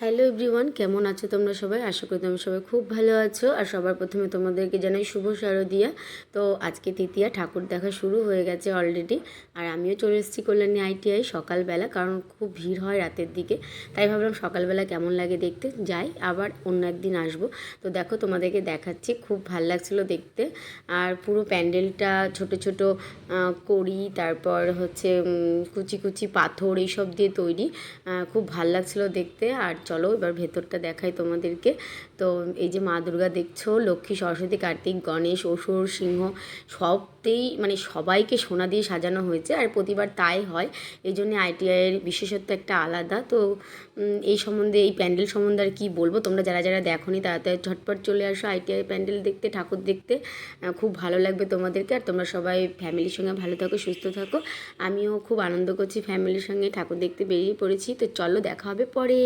Hello everyone, কেমন আছো তোমরা সবাই? আশা করি তোমরা সবাই খুব ভালো আছো। আর সবার প্রথমে তোমাদেরকে জানাই শুভ শারদিয়া। তো আজকে তৃতীয়া ঠাকুর দেখা শুরু হয়ে গেছে অলরেডি। আর আমিও চলে এসেছি কল্যাণী ITI সকালবেলা, কারণ খুব ভিড় হয় রাতের দিকে। তাই ভাবলাম সকালবেলা কেমন লাগে দেখতে, যাই আবার অন্য একদিন আসবো। তো দেখো তোমাদেরকে দেখাচ্ছি, খুব ভাল লাগছিলো দেখতে। আর পুরো প্যান্ডেলটা ছোট ছোট কড়ি, তারপর হচ্ছে কুচি কুচি পাথর এইসব দিয়ে তৈরি। খুব ভাল লাগছিলো দেখতে। আর চলো এবার ভেতরটা দেখাই তোমাদেরকে। তো এই যে মা দুর্গা দেখছো, লক্ষ্মী, সরস্বতী, কার্তিক, গণেশ, অসুর, সিংহ সবতেই মানে সবাইকে সোনা দিয়ে সাজানো হয়েছে। আর প্রতিবার তাই হয়, এই জন্যে ITIয়ের বিশেষত্ব একটা আলাদা। তো এই সম্বন্ধে, এই প্যান্ডেল সম্বন্ধে আর কী বলবো, তোমরা যারা যারা দেখোনি তাড়াতাড়ি ঝটপট চলে আসো ITI প্যান্ডেল দেখতে, ঠাকুর দেখতে। খুব ভালো লাগবে তোমাদেরকে। আর তোমরা সবাই ফ্যামিলির সঙ্গে ভালো থাকো, সুস্থ থাকো। আমিও খুব আনন্দ করছি ফ্যামিলির সঙ্গে ঠাকুর দেখতে বেরিয়ে পড়েছি। তো চলো দেখা হবে পরে।